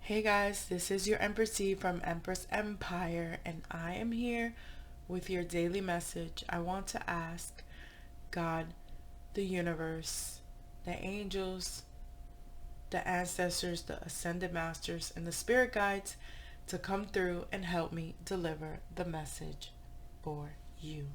Hey guys, this is your Empress D from Empress Empire, and I am here with your daily message. I want to ask God, the universe, the angels, the ancestors, the ascended masters, and the spirit guides to come through and help me deliver the message for you.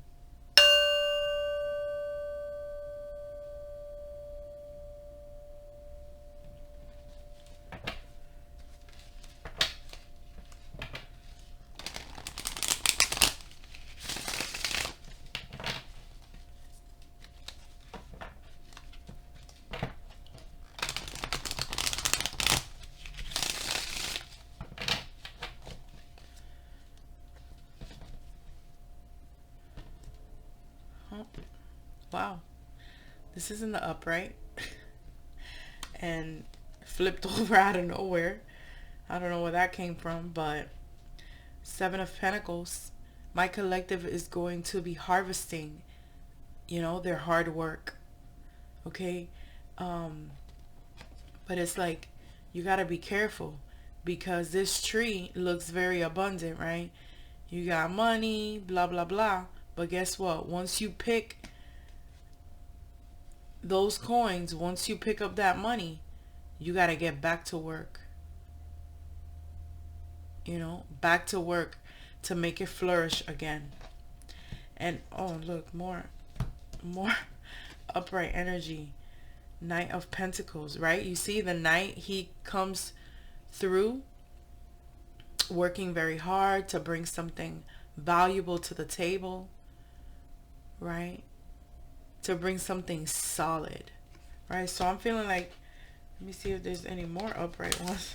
Oh, wow, this is in the upright and flipped over out of nowhere. I don't know where that came from, but Seven of Pentacles. My collective is going to be harvesting, their hard work. Okay? Um, but it's like you gotta be careful because this tree looks very abundant, right? You got money, blah blah blah. But guess what? Once you pick those coins, once you pick up that money, you gotta get back to work. Back to work to make it flourish again. And oh look, more upright energy. Knight of Pentacles, right? You see the knight, he comes through working very hard to bring something valuable to the table, right? To bring something solid, right? So I'm feeling like, let me see if there's any more upright ones.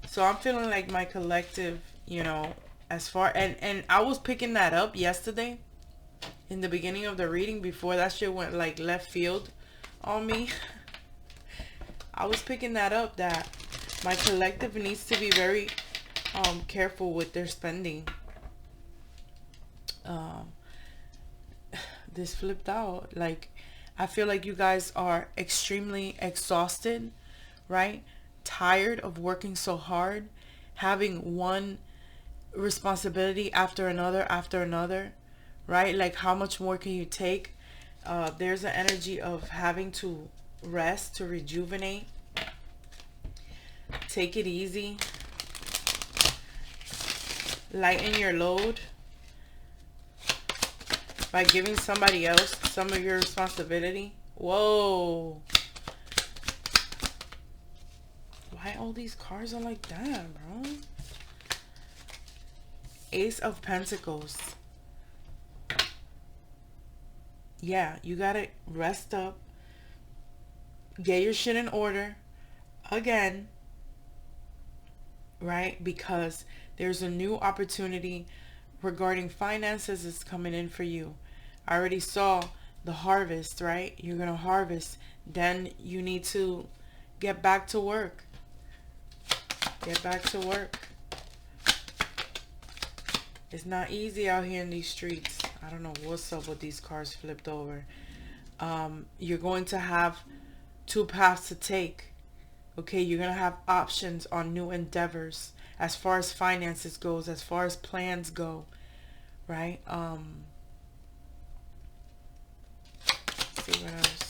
So I'm feeling like my collective, as far, and I was picking that up yesterday in the beginning of the reading before that shit went like left field on me. I was picking that up, that my collective needs to be very careful with their spending. um this flipped out. Like, I feel like you guys are extremely exhausted, right? Tired of working so hard, having one responsibility after another, right? Like, how much more can you take? There's an energy of having to rest, to rejuvenate. Take it easy. Lighten your load by giving somebody else some of your responsibility. Whoa. Why all these cards are like that, bro? Ace of Pentacles. Yeah, you gotta rest up. Get your shit in order. Again. Right? Because there's a new opportunity regarding finances is coming in for you. I already saw the harvest, right? You're gonna harvest. Then you need to get back to work. Get back to work. It's not easy out here in these streets. I don't know what's up with these cars flipped over. You're going to have two paths to take. Okay, you're going to have options on new endeavors as far as finances goes, as far as plans go, right? Let's see what else.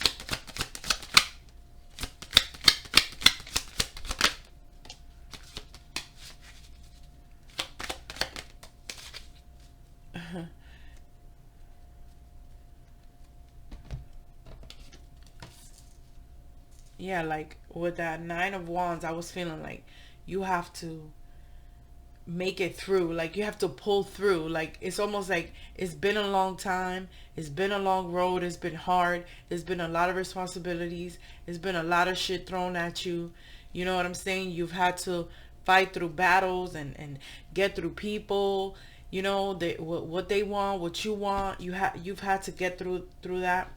Yeah, like with that Nine of Wands, I was feeling like you have to make it through. Like, you have to pull through. Like, it's almost like it's been a long time. It's been a long road. It's been hard. There's been a lot of responsibilities. There's been a lot of shit thrown at you. You know what I'm saying? You've had to fight through battles and get through people. What they want, what you want. You've had to get through that.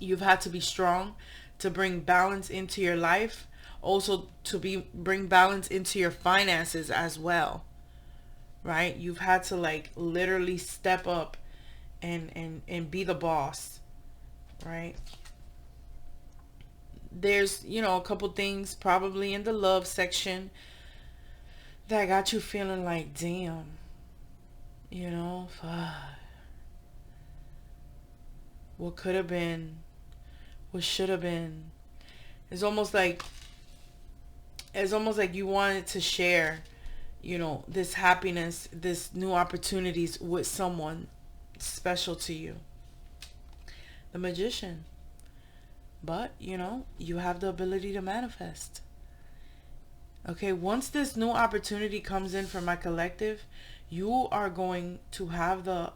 You've had to be strong to bring balance into your life, also to bring balance into your finances as well, right? You've had to like literally step up and be the boss, right? there's, a couple things probably in the love section that got you feeling like, damn, fuck, what could have been, what should have been. It's almost like you wanted to share, this happiness, this new opportunities with someone special to you. The Magician. But, you have the ability to manifest. Okay, once this new opportunity comes in for my collective, you are going to have the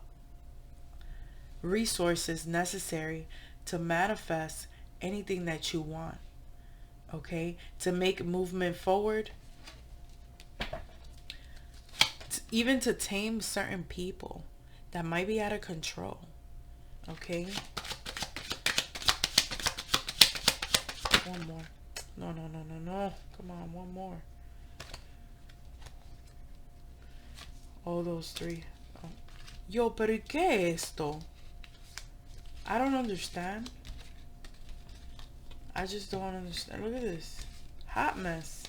resources necessary to manifest anything that you want. Okay, to make movement forward, even to tame certain people that might be out of control. Okay, one more. No, come on, one more. All those three. Oh. Yo, pero ¿y qué es esto? I don't understand. I just don't understand. Look at this. Hot mess.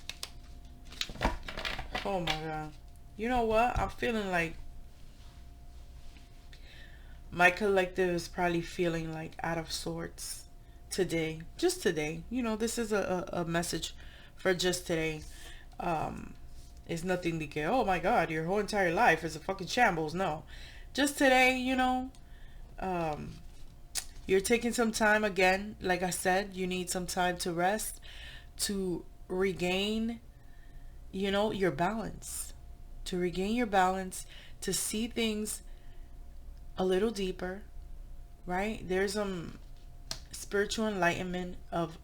Oh my god. You know what? I'm feeling like my collective is probably feeling like out of sorts today. Just today. This is a message for just today. It's nothing to get, oh my god, your whole entire life is a fucking shambles. No. Just today, you're taking some time again. Like I said, you need some time to rest, to regain, your balance. To regain your balance, to see things a little deeper, right? There's spiritual enlightenment of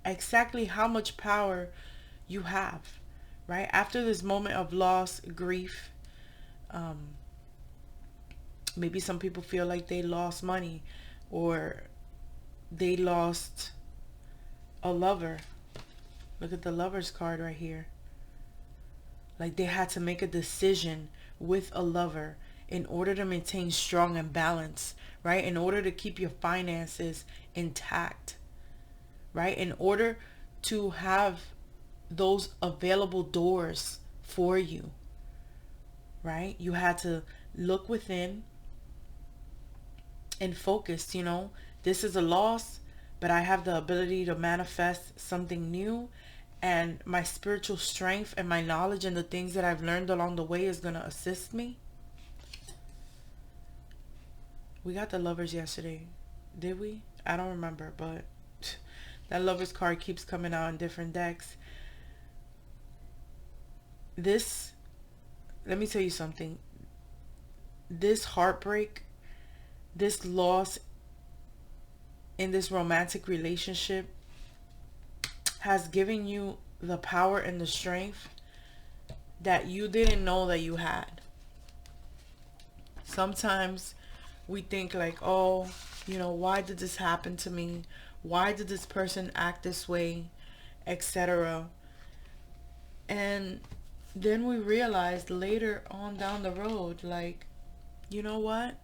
exactly how much power you have, right? After this moment of loss, grief, maybe some people feel like they lost money, or they lost a lover. Look at the Lover's card right here. Like they had to make a decision with a lover in order to maintain strong and balance, right? In order to keep your finances intact, right? In order to have those available doors for you, right? You had to look within and focus, this is a loss, but I have the ability to manifest something new, and my spiritual strength and my knowledge and the things that I've learned along the way is going to assist me. We got the Lovers yesterday. Did we? I don't remember, but that Lovers card keeps coming out in different decks. Let me tell you something. This heartbreak, this loss in this romantic relationship has given you the power and the strength that you didn't know that you had. Sometimes we think like, oh, why did this happen to me? Why did this person act this way, etc. And then we realized later on down the road, like, you know what?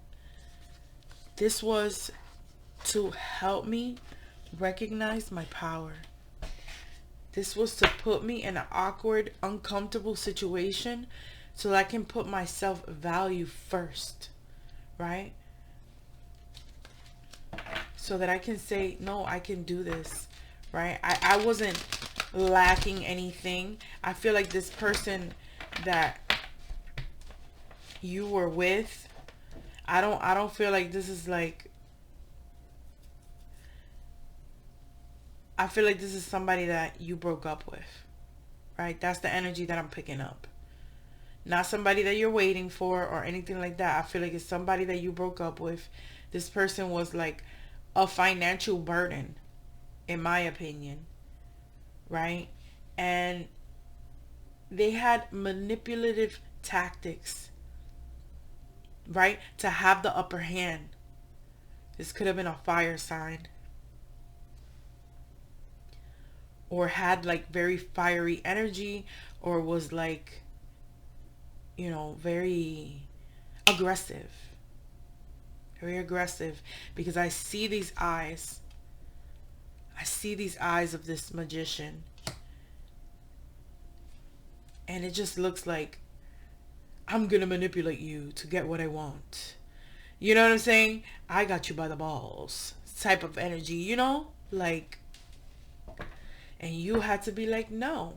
This was to help me recognize my power. This was to put me in an awkward, uncomfortable situation so that I can put my self-value first, right? So that I can say, no, I can do this, right? I wasn't lacking anything. I feel like this person that you were with, I don't feel like this is like, I feel like this is somebody that you broke up with, right? That's the energy that I'm picking up. Not somebody that you're waiting for or anything like that. I feel like it's somebody that you broke up with. This person was like a financial burden, in my opinion, right? And they had manipulative tactics, right, to have the upper hand. This could have been a fire sign, or had like very fiery energy, or was like, very aggressive. Very aggressive, because I see these eyes. I see these eyes of this magician, and it just looks like I'm gonna manipulate you to get what I want. You know what I'm saying? I got you by the balls type of energy, you know? Like, and you had to be like, no,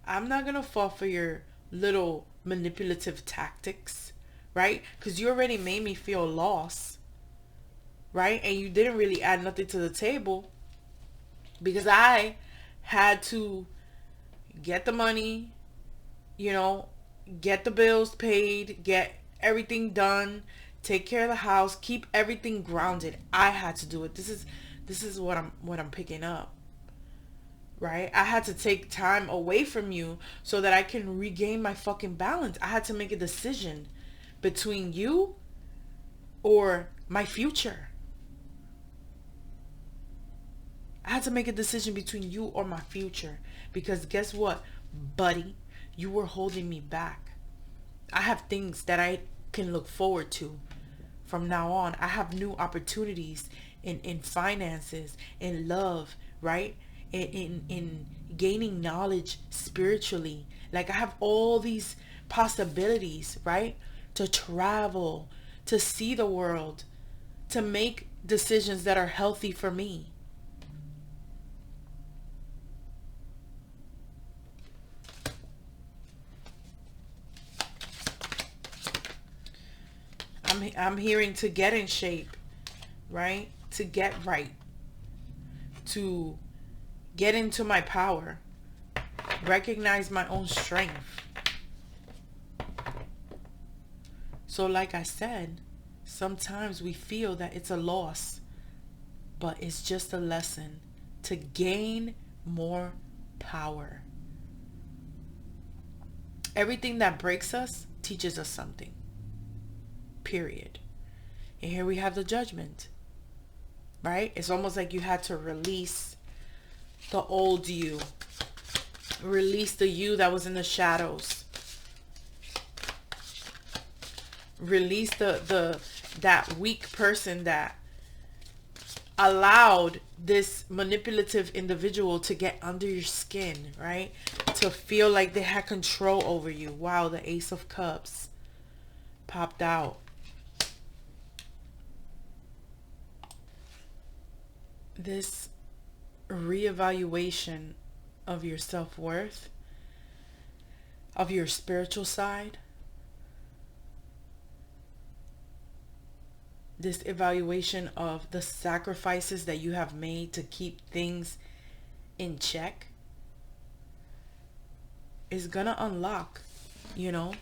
I'm not gonna fall for your little manipulative tactics, right? Because you already made me feel lost, right? And you didn't really add nothing to the table, because I had to get the money, you know, get the bills paid, get everything done, take care of the house, keep everything grounded. I had to do it. This is what I'm picking up. Right? I had to take time away from you so that I can regain my fucking balance. I had to make a decision between you or my future. I had to make a decision between you or my future. Because guess what, buddy? You were holding me back. I have things that I can look forward to from now on. I have new opportunities in finances, in love, right? In gaining knowledge spiritually. Like, I have all these possibilities, right? To travel, to see the world, to make decisions that are healthy for me. I'm hearing to get in shape, right? To get right, to get into my power, recognize my own strength. So like I said, sometimes we feel that it's a loss, but it's just a lesson to gain more power. Everything that breaks us teaches us something. Period. And here we have the judgment, right? It's almost like you had to release the old you, release the you that was in the shadows, release the that weak person that allowed this manipulative individual to get under your skin, right? To feel like they had control over you. Wow, the Ace of Cups popped out. This reevaluation of your self-worth, of your spiritual side, this evaluation of the sacrifices that you have made to keep things in check is gonna unlock, you know,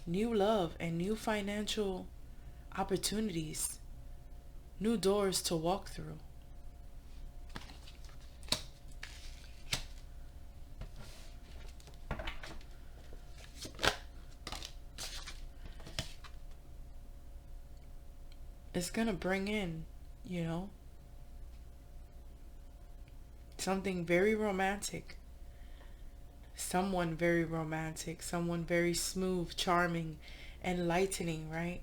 new love and new financial opportunities, new doors to walk through. It's gonna bring in, you know, something very romantic. Someone very romantic, someone very smooth, charming, enlightening, right?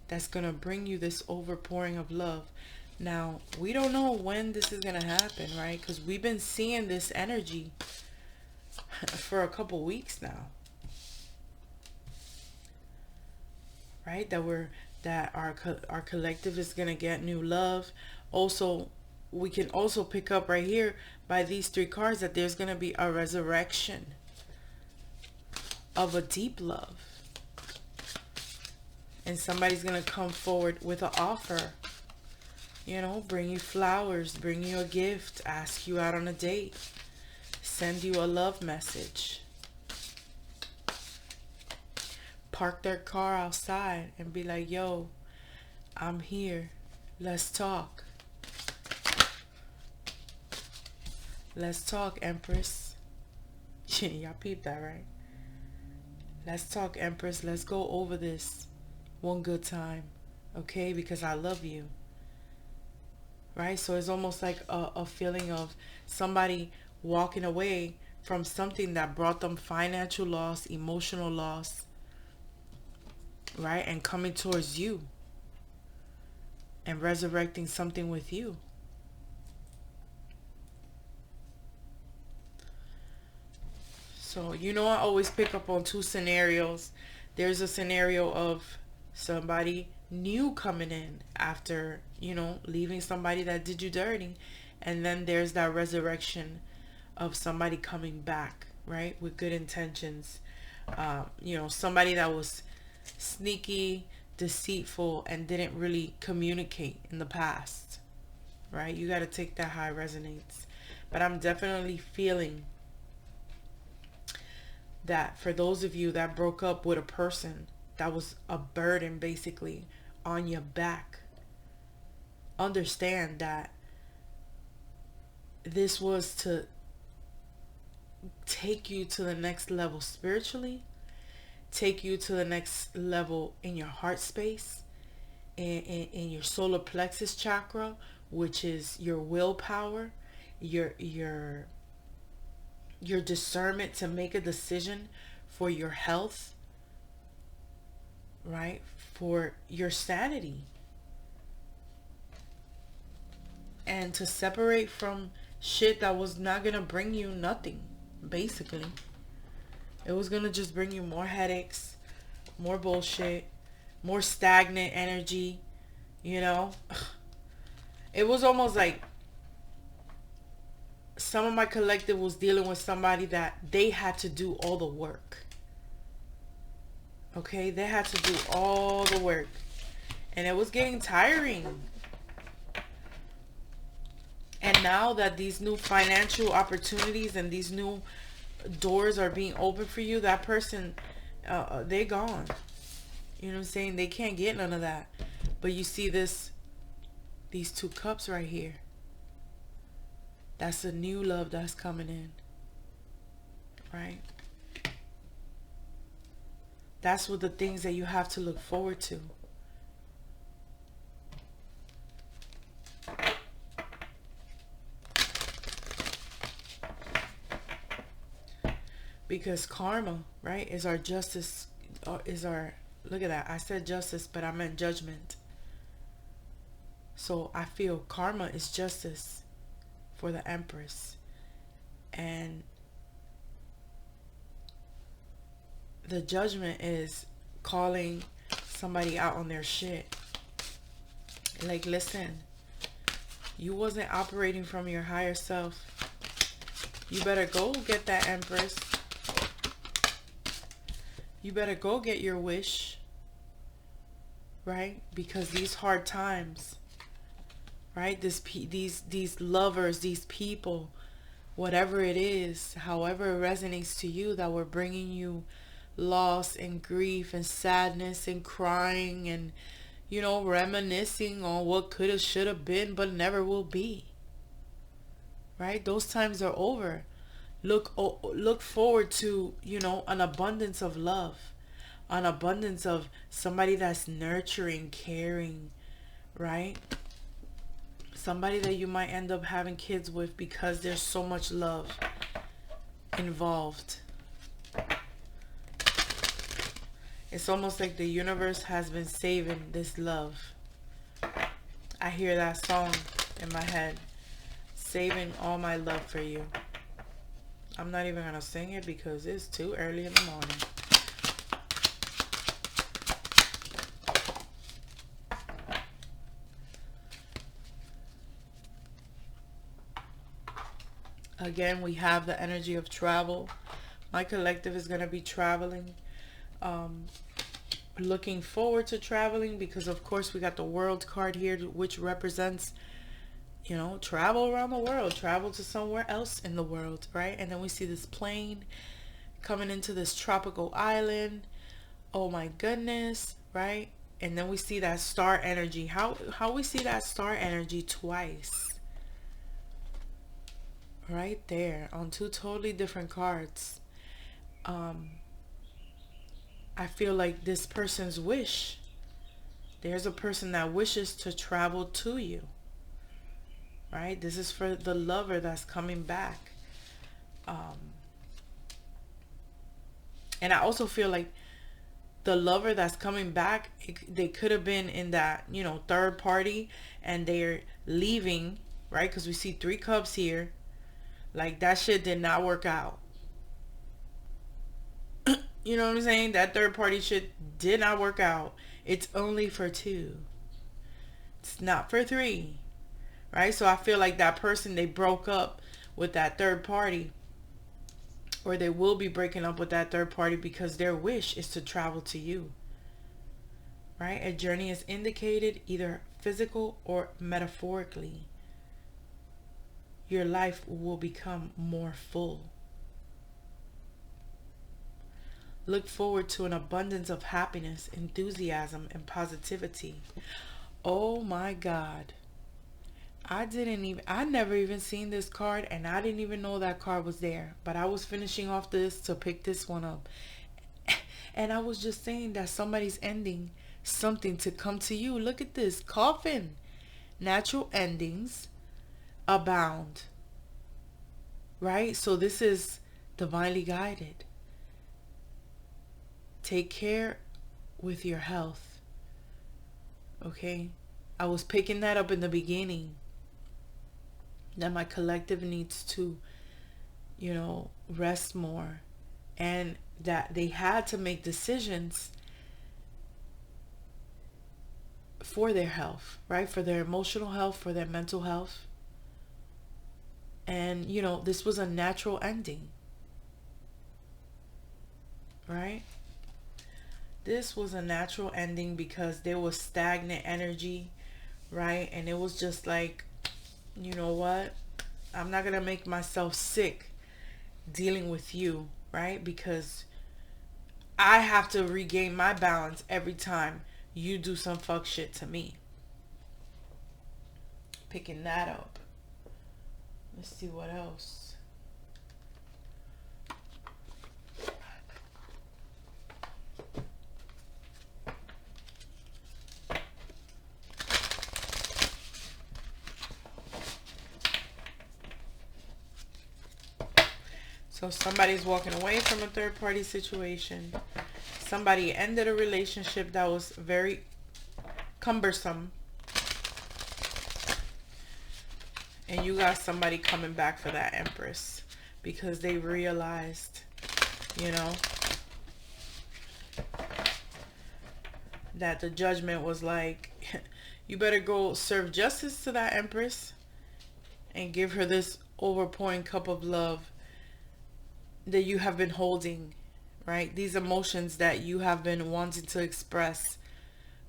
That's gonna bring you this overpouring of love. Now, we don't know when this is gonna happen, right? Because we've been seeing this energy for a couple weeks now, right? That our collective is gonna get new love. Also, we can also pick up right here by these three cards that there's gonna be a resurrection of a deep love, and somebody's gonna come forward with an offer, you know, bring you flowers, bring you a gift, ask you out on a date, send you a love message, park their car outside and be like, yo, I'm here, let's talk. Let's talk, Empress. Y'all peep that, right? Let's talk, Empress. Let's go over this one good time, okay? Because I love you, right? So it's almost like a feeling of somebody walking away from something that brought them financial loss, emotional loss, right? And coming towards you. and resurrecting something with you. So, I always pick up on two scenarios. There's a scenario of somebody new coming in after, leaving somebody that did you dirty. And then there's that resurrection of somebody coming back, right? With good intentions. Somebody that was sneaky, deceitful, and didn't really communicate in the past, right? You got to take that high resonates. But I'm definitely feeling that for those of you that broke up with a person that was a burden basically on your back, understand that this was to take you to the next level spiritually, take you to the next level in your heart space, in your solar plexus chakra, which is your willpower, your discernment to make a decision for your health, right? For your sanity. And to separate from shit that was not going to bring you nothing, basically. It was going to just bring you more headaches, more bullshit, more stagnant energy, It was almost like some of my collective was dealing with somebody that they had to do all the work. Okay? They had to do all the work. And it was getting tiring. And now that these new financial opportunities and these new doors are being opened for you, that person, they're gone. You know what I'm saying? They can't get none of that. But you see these two cups right here. That's a new love that's coming in. Right? That's what the things that you have to look forward to. Because karma, right, is our justice, look at that. I said justice, but I meant judgment. So I feel karma is justice for the Empress. And the judgment is calling somebody out on their shit. Like, listen, you wasn't operating from your higher self. You better go get that Empress. You better go get your wish. Right? Because these hard times, right? These lovers, these people, whatever it is, however it resonates to you, that were bringing you loss and grief and sadness and crying and, reminiscing on what could have, should have been, but never will be. Right? Those times are over. Look forward to, an abundance of love, an abundance of somebody that's nurturing, caring, right? Somebody that you might end up having kids with because there's so much love involved. It's almost like the universe has been saving this love. I hear that song in my head. Saving all my love for you. I'm not even going to sing it because it's too early in the morning. Again, we have the energy of travel. My collective is going to be traveling. Looking forward to traveling because, of course, we got the world card here, which represents, travel around the world, travel to somewhere else in the world, right? And then we see this plane coming into this tropical island. Oh my goodness, right? And then we see that star energy. How we see that star energy twice. Right there on two totally different cards. I feel like this person's wish. There's a person that wishes to travel to you. Right? This is for the lover that's coming back. And I also feel like the lover that's coming back, they could have been in that, third party, and they're leaving, right? Because we see 3 cups here. Like, that shit did not work out. You know what I'm saying? That third party shit did not work out. It's only for 2. It's not for 3. Right? So I feel like that person, they broke up with that third party, or they will be breaking up with that third party because their wish is to travel to you. Right? A journey is indicated either physical or metaphorically. Your life will become more full. Look forward to an abundance of happiness, enthusiasm, and positivity. Oh my God. I never even seen this card, and I didn't even know that card was there. But I was finishing off this to pick this one up. And I was just saying that somebody's ending something to come to you. Look at this. Coffin. Natural endings abound. Right? So this is divinely guided. Take care with your health. Okay? I was picking that up in the beginning, that my collective needs to, rest more, and that they had to make decisions for their health, right? For their emotional health, for their mental health. And, this was a natural ending, right? This was a natural ending because there was stagnant energy, right? And it was just like, you know what? I'm not going to make myself sick dealing with you, right? Because I have to regain my balance every time you do some fuck shit to me. Picking that up. Let's see what else. So somebody's walking away from a third party situation. Somebody ended a relationship that was very cumbersome. And you got somebody coming back for that Empress because they realized, that the judgment was like, you better go serve justice to that Empress and give her this overpouring cup of love that you have been holding, right? These emotions that you have been wanting to express,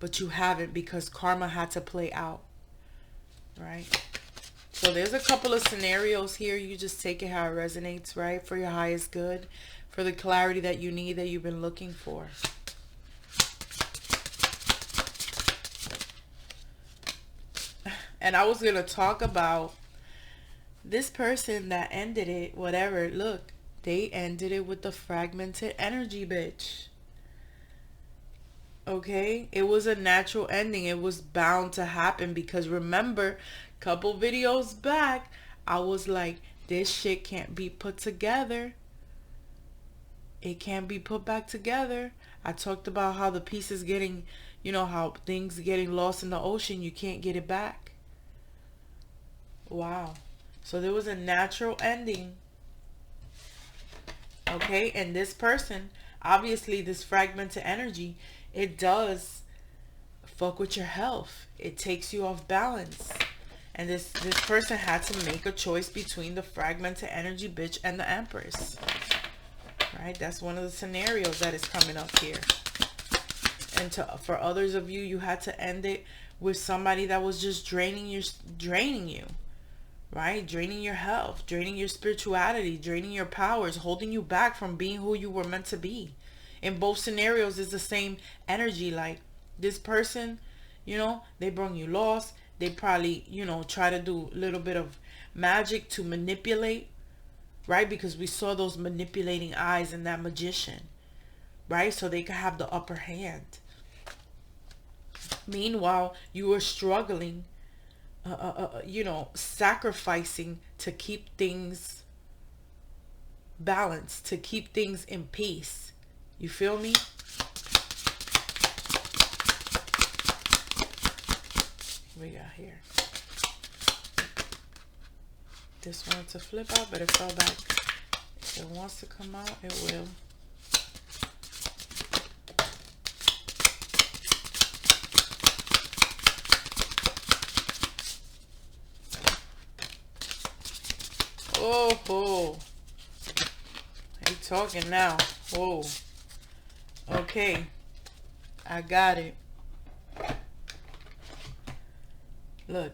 but you haven't because karma had to play out, right? So there's a couple of scenarios here. You just take it how it resonates, right? For your highest good, for the clarity that you need, that you've been looking for. And I was going to talk about this person that ended it, whatever. Look, they ended it with the fragmented energy, bitch. Okay? It was a natural ending. It was bound to happen because remember, a couple videos back, I was like, this shit can't be put together. It can't be put back together. I talked about how the pieces getting, how things getting lost in the ocean, you can't get it back. Wow. So there was a natural ending. Okay, and this person, obviously this fragmented energy, it does fuck with your health. It takes you off balance. And this person had to make a choice between the fragmented energy bitch and the Empress. Right? That's one of the scenarios that is coming up here. And for others of you, you had to end it with somebody that was just draining you. Right? Draining your health, draining your spirituality, draining your powers, holding you back from being who you were meant to be. In both scenarios, it's the same energy. Like this person, they bring you lost. They probably, try to do a little bit of magic to manipulate, right? Because we saw those manipulating eyes in that magician, right? So they could have the upper hand. Meanwhile, you were struggling, sacrificing to keep things balanced, to keep things in peace. You feel me? We got here. This wanted to flip out, but it fell back. If it wants to come out, it will. Oh, oh. You talking now. Whoa. Okay. I got it. Look.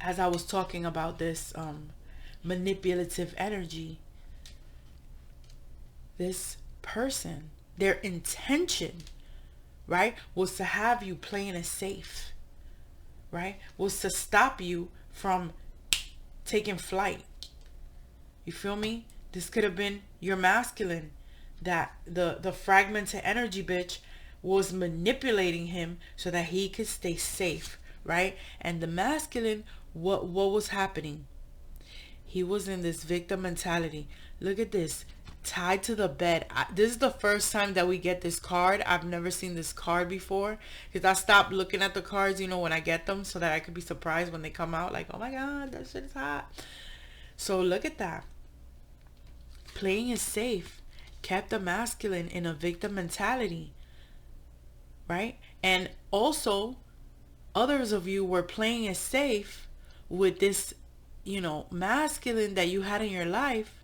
As I was talking about this manipulative energy, this person, their intention, right, was to have you playing it safe, right, was to stop you from taking flight. You feel me? This could have been your masculine, that the fragmented energy bitch was manipulating him so that he could stay safe, right? And the masculine, what was happening? He was in this victim mentality. Look at this, tied to the bed. This is the first time that we get this card. I've never seen this card before, because I stopped looking at the cards, you know, when I get them, so that I could be surprised when they come out, like, oh my god, that shit is hot. So look at that. Playing it safe kept the masculine in a victim mentality, right? And also, others of you were playing it safe with this, you know, masculine that you had in your life,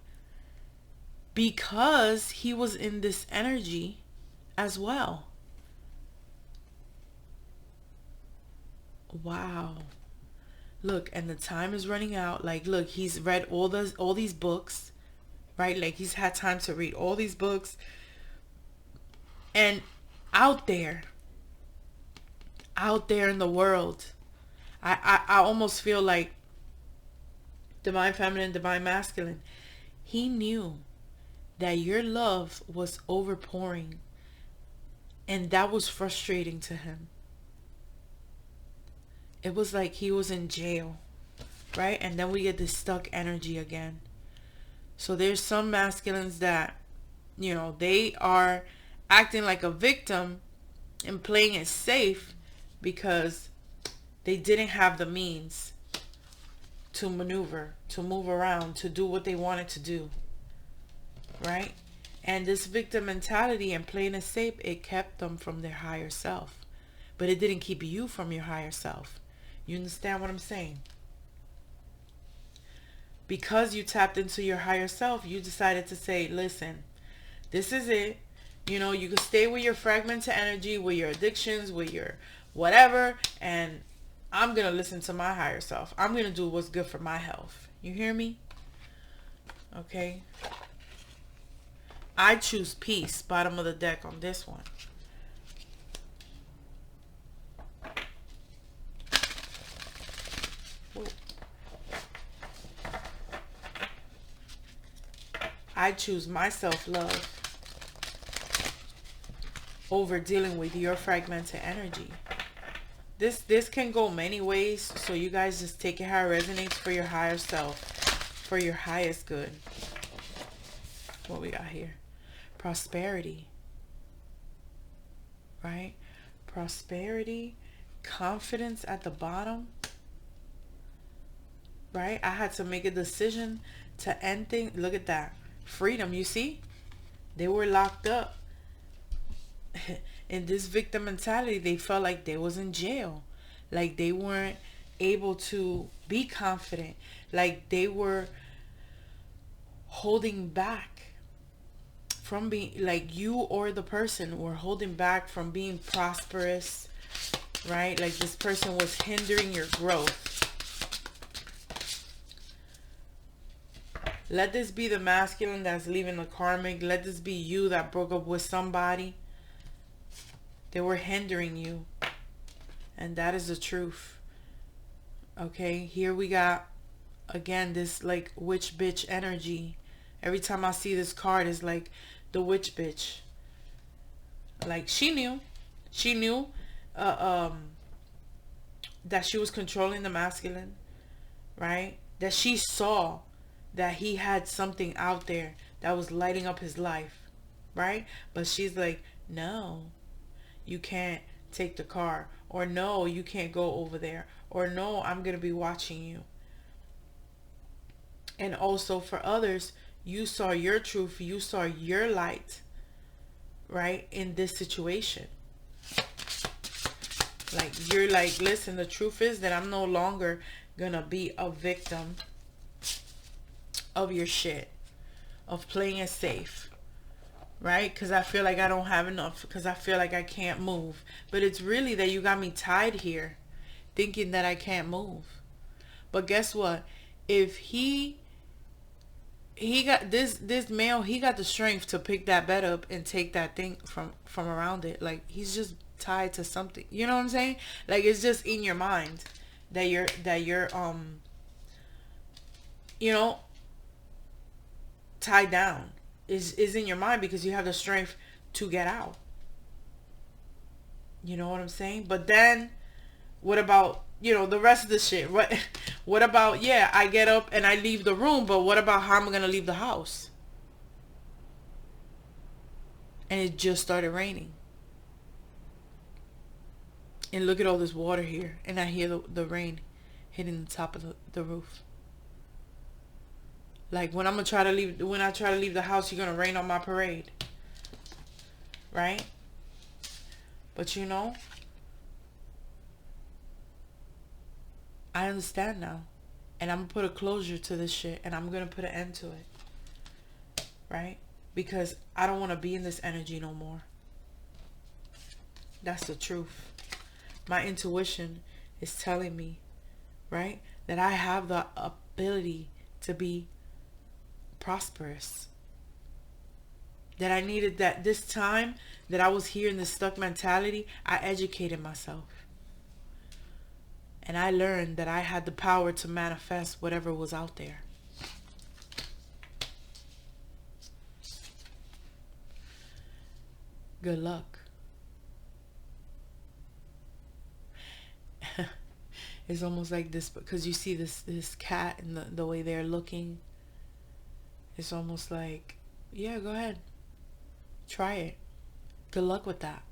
because he was in this energy as well. Wow. Look, and the time is running out. Like, look, he's read all these books, right? Like, he's had time to read all these books. And out there in the world, I almost feel like divine feminine, divine masculine, he knew that your love was overpouring, and that was frustrating to him. It was like he was in jail, right? And then we get this stuck energy again. So there's some masculines that, you know, they are acting like a victim and playing it safe because they didn't have the means to maneuver, to move around, to do what they wanted to do, right? And this victim mentality and playing it safe, it kept them from their higher self, but it didn't keep you from your higher self. You understand what I'm saying? Because you tapped into your higher self, you decided to say, listen, this is it. You know, you can stay with your fragmented energy, with your addictions, with your whatever, and I'm going to listen to my higher self. I'm going to do what's good for my health. You hear me? Okay. I choose peace, bottom of the deck on this one. I choose my self-love over dealing with your fragmented energy. This can go many ways, so you guys just take it how it resonates for your higher self, for your highest good. What we got here? Prosperity. Right? Prosperity, confidence at the bottom. Right? I had to make a decision to end things. Look at that. Freedom, you see? They were locked up. In this victim mentality, they felt like they was in jail. Like they weren't able to be confident. Like they were holding back from being, like you or the person were holding back from being prosperous, right? Like this person was hindering your growth. Let this be the masculine that's leaving the karmic. Let this be you that broke up with somebody. They were hindering you. And that is the truth. Okay, here we got, again, this like witch bitch energy. Every time I see this card, it's like the witch bitch. Like she knew that she was controlling the masculine, right? That she saw that he had something out there that was lighting up his life, right? But she's like, no, you can't take the car, or no, you can't go over there, or no, I'm going to be watching you. And also for others, you saw your truth, you saw your light, right, in this situation. Like, you're like, listen, the truth is that I'm no longer gonna be a victim of your shit, of playing it safe, right? Because I feel like I don't have enough, because I feel like I can't move. But it's really that you got me tied here, thinking that I can't move. But guess what? If he got this male, he got the strength to pick that bed up and take that thing from around it. Like, he's just tied to something, you know what I'm saying? Like, it's just in your mind that you're you know, tied down. Is in your mind because you have the strength to get out. You know what I'm saying? But then what about, you know, the rest of the shit? What about, yeah, I get up and I leave the room, but what about how I'm gonna leave the house? And it just started raining. And look at all this water here. And I hear the rain hitting the top of the roof. Like, when I try to leave the house, you're gonna rain on my parade. Right? But you know, I understand now. And I'm gonna put a closure to this shit, and I'm gonna put an end to it. Right? Because I don't want to be in this energy no more. That's the truth. My intuition is telling me, right, that I have the ability to be prosperous. That I needed, that this time that I was here in this stuck mentality, I educated myself. And I learned that I had the power to manifest whatever was out there. Good luck. It's almost like this, because you see this cat and the way they're looking. It's almost like, yeah, go ahead. Try it. Good luck with that.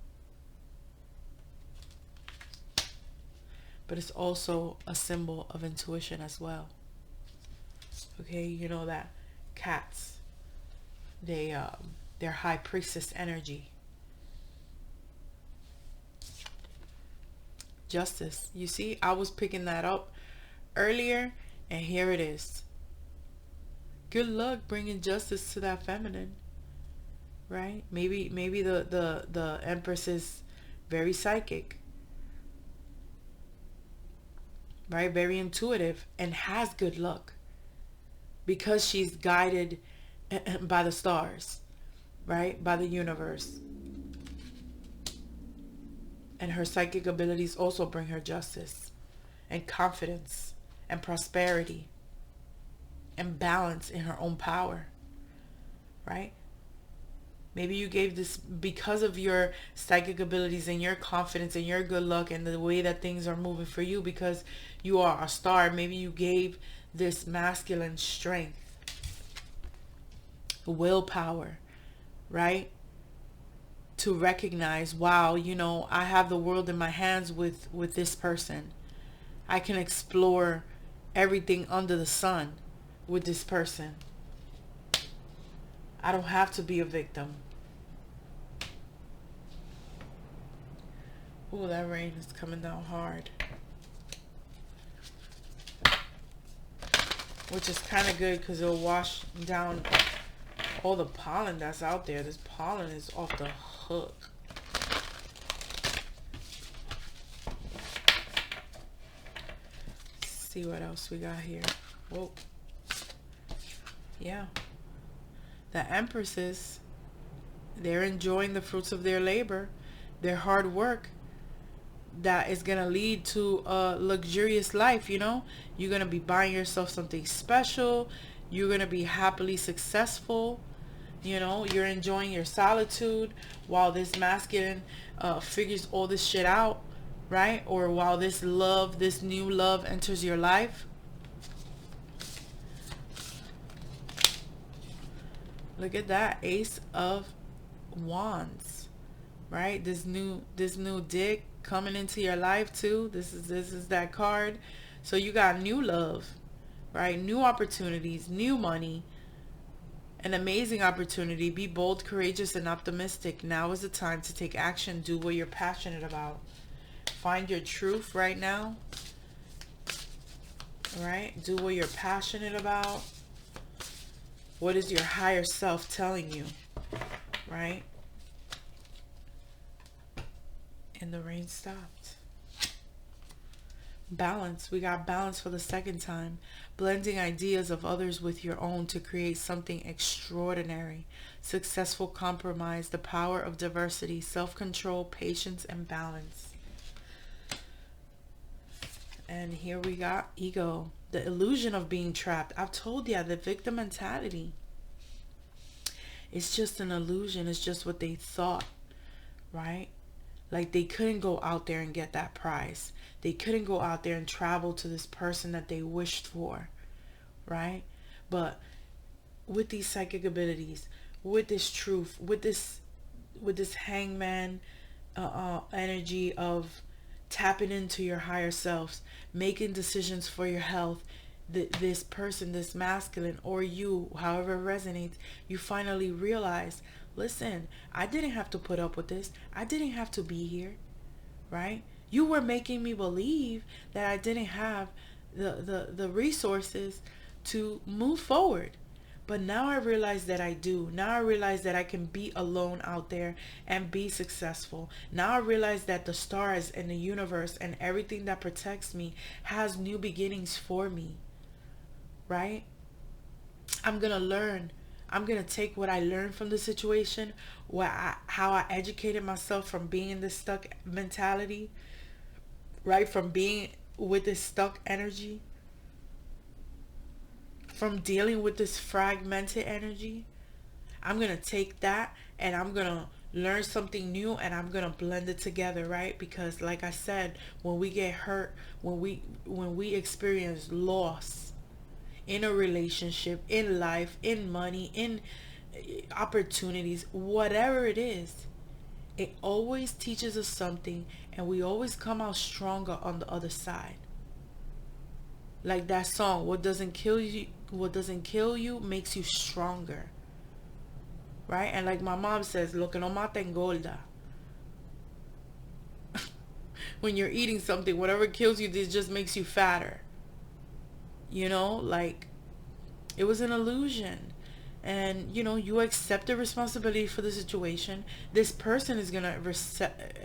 But it's also a symbol of intuition as well. Okay, you know that cats, they're high priestess energy. Justice. You see, I was picking that up earlier, and here it is. Good luck bringing justice to that feminine, right? Maybe the Empress is very psychic, right? Very intuitive, and has good luck because she's guided by the stars, right? By the universe. And her psychic abilities also bring her justice and confidence and prosperity and balance in her own power, right? Maybe you gave this because of your psychic abilities and your confidence and your good luck and the way that things are moving for you, because you are a star. Maybe you gave this masculine strength, willpower, right? To recognize, wow, you know, I have the world in my hands with this person. I can explore everything under the sun with this person. I don't have to be a victim. Oh, that rain is coming down hard. Which is kind of good because it'll wash down all the pollen that's out there. This pollen is off the hook. Let's see what else we got here. Whoa. Yeah. The Empresses, they're enjoying the fruits of their labor, their hard work, that is going to lead to a luxurious life, you know? You're going to be buying yourself something special. You're going to be happily successful. You know, you're enjoying your solitude while this masculine figures all this shit out, right? Or while this love, this new love enters your life. Look at that, Ace of Wands, right? This new dick coming into your life too. This is that card. So you got new love, right? New opportunities, new money, an amazing opportunity. Be bold, courageous, and optimistic. Now is the time to take action. Do what you're passionate about. Find your truth right now, right? Do what you're passionate about. What is your higher self telling you, right? And the rain stopped. Balance. We got balance for the second time. Blending ideas of others with your own to create something extraordinary. Successful compromise. The power of diversity. Self-control, patience, and balance. And here we got ego. The illusion of being trapped. I've told you, the victim mentality. It's just an illusion. It's just what they thought, right? Like they couldn't go out there and get that prize. They couldn't go out there and travel to this person that they wished for, right? But with these psychic abilities, with this truth, with this hangman energy of tapping into your higher selves, making decisions for your health, this person, this masculine, or you, however it resonates, you finally realize, listen, I didn't have to put up with this. I didn't have to be here, right? You were making me believe that I didn't have the resources to move forward. But now I realize that I do. Now I realize that I can be alone out there and be successful. Now I realize that the stars and the universe and everything that protects me has new beginnings for me, right? I'm going to learn. I'm going to take what I learned from the situation, how I educated myself from being in this stuck mentality, right? From being with this stuck energy, from dealing with this fragmented energy. I'm going to take that and I'm going to learn something new and I'm going to blend it together, right? Because like I said, when we get hurt, when we experience loss in a relationship, in life, in money, in opportunities, whatever it is, it always teaches us something and we always come out stronger on the other side. Like that song, what doesn't kill you makes you stronger, right? And like my mom says, lo que no mata engorda. When you're eating something, whatever kills you, this just makes you fatter. You know, like it was an illusion. And you know, you accept the responsibility for the situation. This person is gonna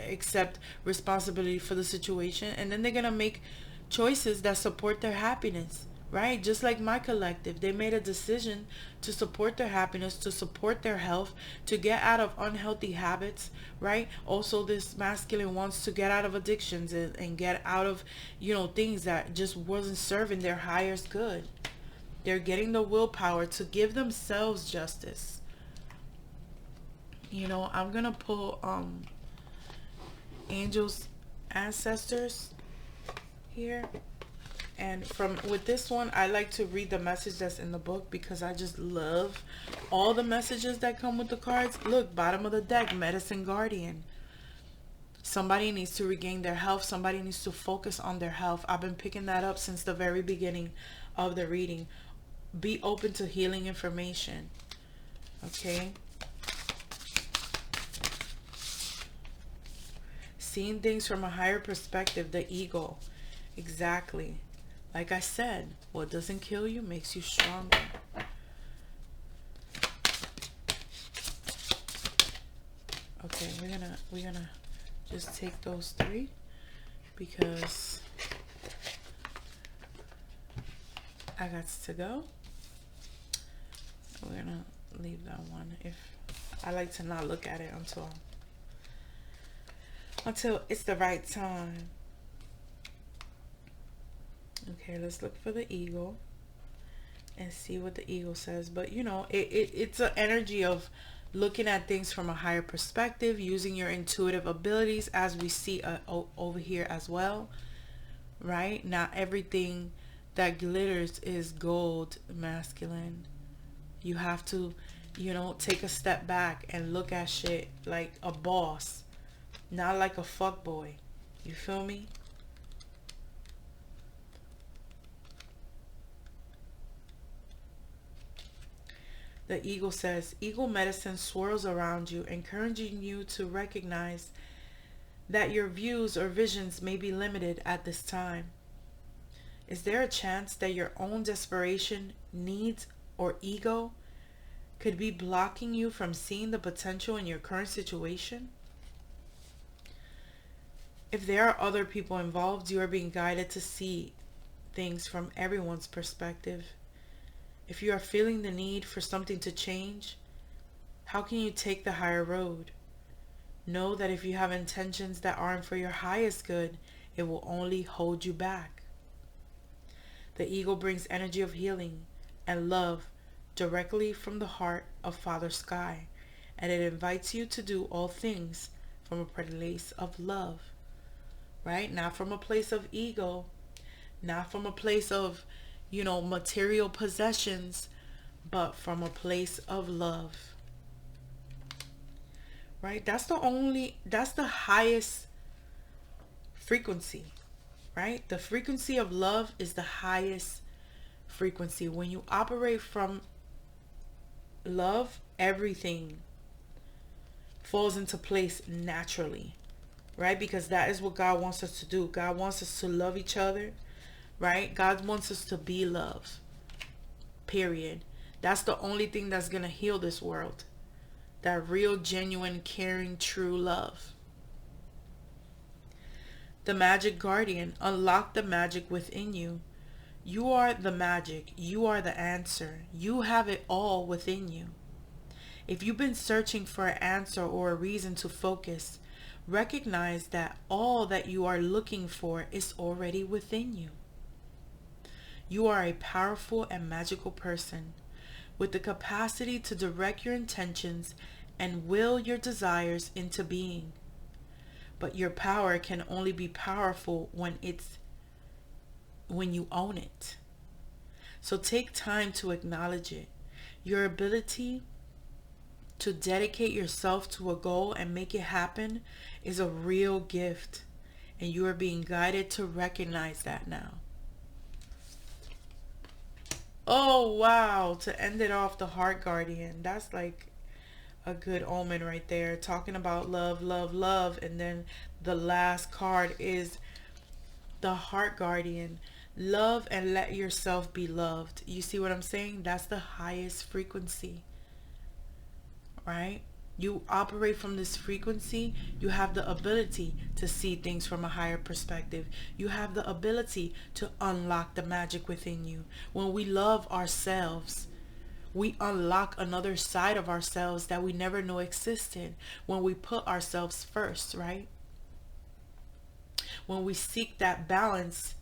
accept responsibility for the situation, and then they're gonna make choices that support their happiness, right? Just like my collective, they made a decision to support their happiness, to support their health, to get out of unhealthy habits, right? Also, this masculine wants to get out of addictions and get out of, you know, things that just wasn't serving their highest good. They're getting the willpower to give themselves justice. You know, I'm gonna pull angels, ancestors here, and with this one I like to read the message that's in the book because I just love all the messages that come with the cards. Look, bottom of the deck, medicine guardian. Somebody needs to regain their health. Somebody needs to focus on their health. I've been picking that up since the very beginning of the reading. Be open to healing information, okay? Seeing things from a higher perspective, the ego. Exactly. Like I said, what doesn't kill you makes you stronger. Okay, we're gonna just take those three because I got to go. We're gonna leave that one. If I like to not look at it until it's the right time. Okay, let's look for the eagle and see what the eagle says. But you know, it's an energy of looking at things from a higher perspective, using your intuitive abilities, as we see over here as well, right? Not everything that glitters is gold, masculine. You have to, you know, take a step back and look at shit like a boss, not like a fuckboy. You feel me? The eagle says, eagle medicine swirls around you, encouraging you to recognize that your views or visions may be limited at this time. Is there a chance that your own desperation, needs, or ego could be blocking you from seeing the potential in your current situation? If there are other people involved, you are being guided to see things from everyone's perspective. If you are feeling the need for something to change, how can you take the higher road? Know that if you have intentions that aren't for your highest good, it will only hold you back. The eagle brings energy of healing and love directly from the heart of Father Sky, and it invites you to do all things from a place of love, right? Not from a place of ego, not from a place of, material possessions, but from a place of love, right? That's the highest frequency, right? The frequency of love is the highest frequency. When you operate from love, everything falls into place naturally, right? Because that is what God wants us to do. God wants us to love each other, right? God wants us to be love, period. That's the only thing that's going to heal this world. That real, genuine, caring, true love. The magic guardian, unlock the magic within you. You are the magic. You are the answer. You have it all within you. If you've been searching for an answer or a reason to focus, recognize that all that you are looking for is already within you. You are a powerful and magical person with the capacity to direct your intentions and will your desires into being. But your power can only be powerful when you own it. So take time to acknowledge it. Your ability to dedicate yourself to a goal and make it happen is a real gift, and you are being guided to recognize that now. Oh wow, to end it off, the heart guardian. That's like a good omen right there, talking about love, love, love. And then the last card is the heart guardian. Love and let yourself be loved. You see what I'm saying? That's the highest frequency, right? You operate from this frequency, you have the ability to see things from a higher perspective. You have the ability to unlock the magic within you. When we love ourselves, we unlock another side of ourselves that we never knew existed. When we put ourselves first, right? When we seek that balance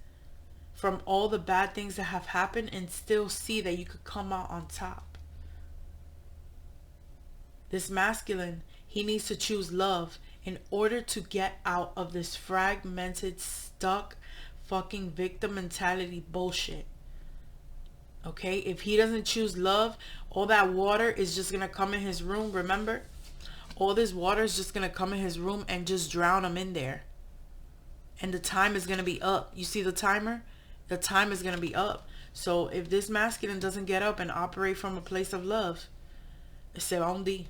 from all the bad things that have happened and still see that you could come out on top. This masculine, he needs to choose love in order to get out of this fragmented, stuck, fucking victim mentality bullshit. Okay? If he doesn't choose love, all that water is just going to come in his room, remember? All this water is just going to come in his room and just drown him in there. And the time is going to be up. You see the timer? The time is going to be up. So if this masculine doesn't get up and operate from a place of love, se va a hundir.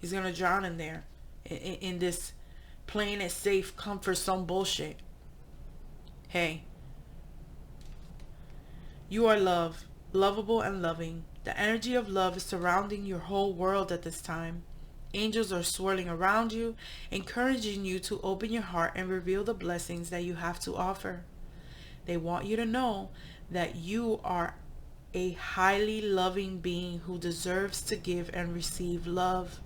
He's going to drown in there. In this playing it safe, comfort zone bullshit. Hey. You are love. Lovable and loving. The energy of love is surrounding your whole world at this time. Angels are swirling around you, encouraging you to open your heart and reveal the blessings that you have to offer. They want you to know that you are a highly loving being who deserves to give and receive love.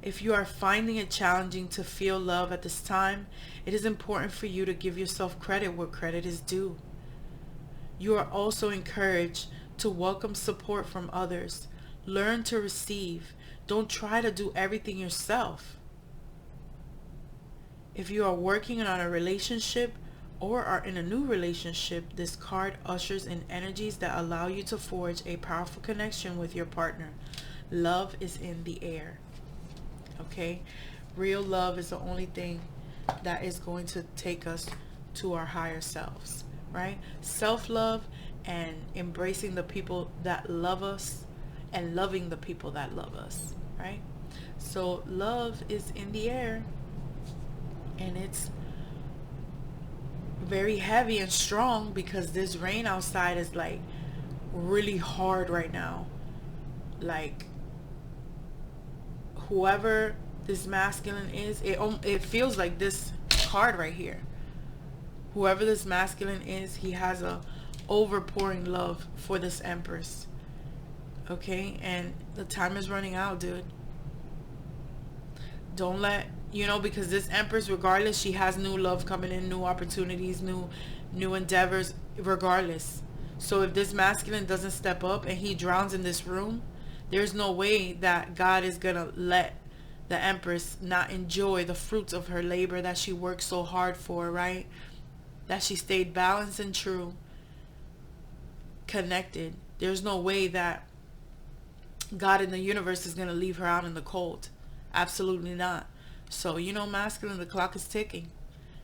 If you are finding it challenging to feel love at this time, it is important for you to give yourself credit where credit is due. You are also encouraged to welcome support from others. Learn to receive. Don't try to do everything yourself. If you are working on a relationship or are in a new relationship, this card ushers in energies that allow you to forge a powerful connection with your partner. Love is in the air. Okay? Real love is the only thing that is going to take us to our higher selves, right? Self-love and embracing the people that love us and loving the people that love us, right? So love is in the air, and it's very heavy and strong because this rain outside is like really hard right now. Like, whoever this masculine is, it feels like this card right here. Whoever this masculine is, he has a overpouring love for this Empress. Okay? And the time is running out, dude. Don't let, because this Empress, regardless, she has new love coming in, new opportunities, new endeavors, regardless. So if this masculine doesn't step up and he drowns in this room, there's no way that God is going to let the Empress not enjoy the fruits of her labor that she worked so hard for, right? That she stayed balanced and true, connected. There's no way that God in the universe is going to leave her out in the cold. Absolutely not. So, masculine, the clock is ticking.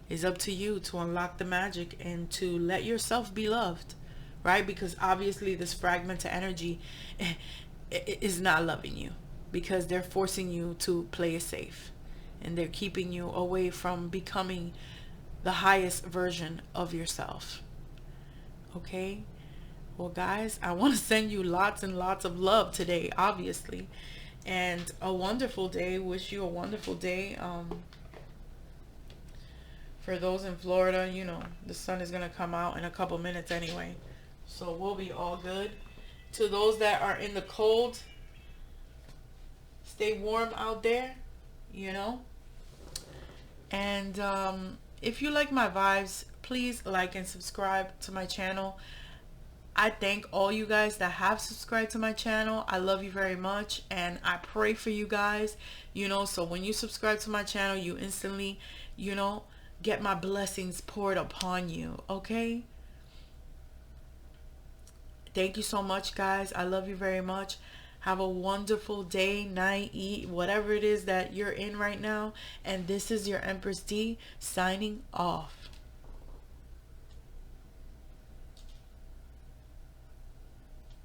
It's up to you to unlock the magic and to let yourself be loved, right? Because obviously this fragmented energy is not loving you, because they're forcing you to play it safe, and they're keeping you away from becoming the highest version of yourself. Okay? Well, guys, I want to send you lots and lots of love today, obviously, and a wonderful day. Wish you a wonderful day. For those in Florida, the sun is going to come out in a couple minutes anyway, so we'll be all good. To those that are in the cold, stay warm out there, and if you like my vibes, please like and subscribe to my channel. I thank all you guys that have subscribed to my channel. I love you very much, and I pray for you guys, so when you subscribe to my channel, you instantly, get my blessings poured upon you. Okay? Thank you so much, guys. I love you very much. Have a wonderful day, night, eat, whatever it is that you're in right now. And this is your Empress D signing off.